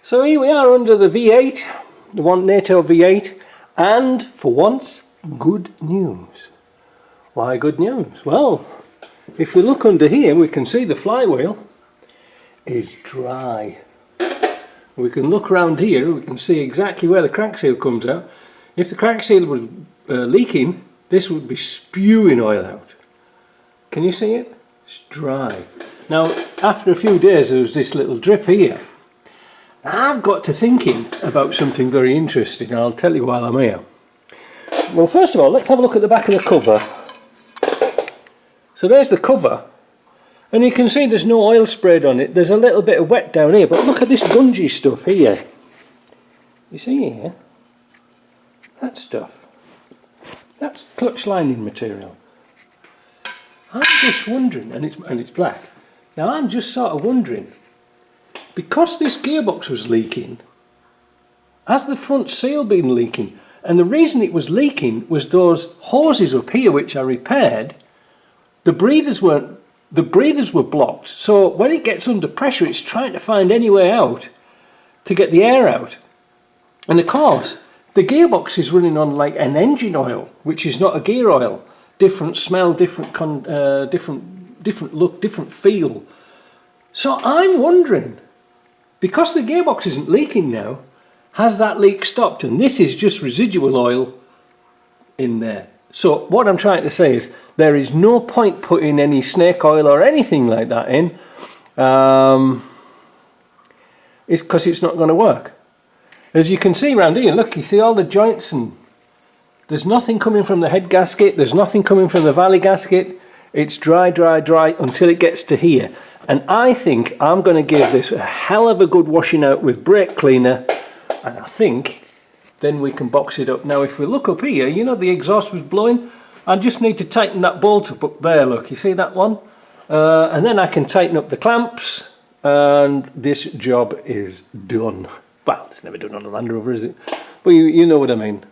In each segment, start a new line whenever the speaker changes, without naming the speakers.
So here we are under the V8, the NATO V8, and for once, good news. Why good news? Well, if we look under here, we can see the flywheel is dry. We can look around here, we can see exactly where the crank seal comes out. If the crank seal was leaking, this would be spewing oil out. Can you see it? It's dry. Now, after a few days, there was this little drip here. I've got to thinking about something very interesting, and I'll tell you while I'm here. Well, first of all, let's have a look at the back of the cover. So there's the cover, and you can see there's no oil sprayed on it. There's a little bit of wet down here, but look at this bungee stuff here. You see here? That stuff. That's clutch lining material. I'm just wondering, and it's black. Now I'm just sort of wondering, because this gearbox was leaking, has the front seal been leaking? And the reason it was leaking was those hoses up here, which I repaired. The breathers were blocked. So when it gets under pressure, it's trying to find any way out to get the air out. And of course, the gearbox is running on like an engine oil, which is not a gear oil. Different smell, different look, different feel. So I'm wondering, because the gearbox isn't leaking now, has that leak stopped? And this is just residual oil in there. So what I'm trying to say is there is no point putting any snake oil or anything like that in. It's because it's not going to work. As you can see around here, look, you see all the joints, and there's nothing coming from the head gasket, there's nothing coming from the valley gasket. It's dry, dry, dry until it gets to here. And I think I'm going to give this a hell of a good washing out with brake cleaner, and I think then we can box it up. Now if we look up here, you know the exhaust was blowing. I just need to tighten that bolt up there, look, you see that one? And then I can tighten up the clamps, and this job is done. Well, it's never done on a Land Rover, is it? But you know what I mean.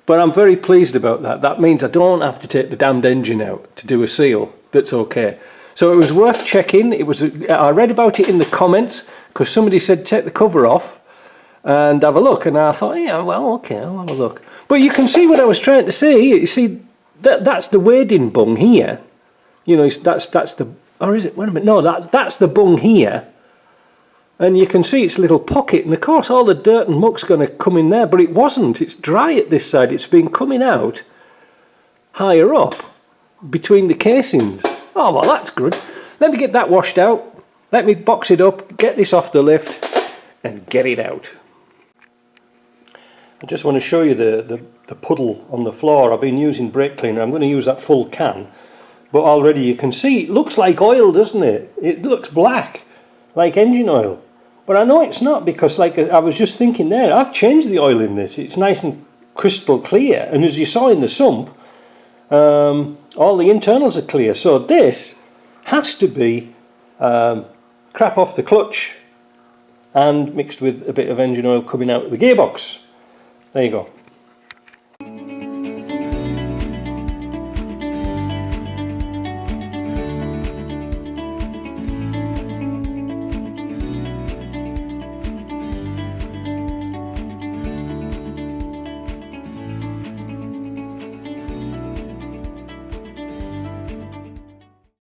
But I'm very pleased about that. That means I don't have to take the damned engine out to do a seal. That's okay. So it was worth checking. I read about it in the comments because somebody said take the cover off and have a look, and I thought, yeah, well, okay, I'll have a look. But you can see what I was trying to say. You see, that's the wading bung here. You know, that's the, or is it? Wait a minute. No, that's the bung here. And you can see its little pocket, and of course all the dirt and muck's going to come in there, but it wasn't. It's dry at this side. It's been coming out higher up between the casings. Oh, well, that's good. Let me get that washed out. Let me box it up, get this off the lift, and get it out. I just want to show you the puddle on the floor. I've been using brake cleaner. I'm going to use that full can. But already you can see it looks like oil, doesn't it? It looks black, like engine oil. But I know it's not, because like I was just thinking there, I've changed the oil in this. It's nice and crystal clear. And as you saw in the sump, all the internals are clear. So this has to be crap off the clutch and mixed with a bit of engine oil coming out of the gearbox. There you go.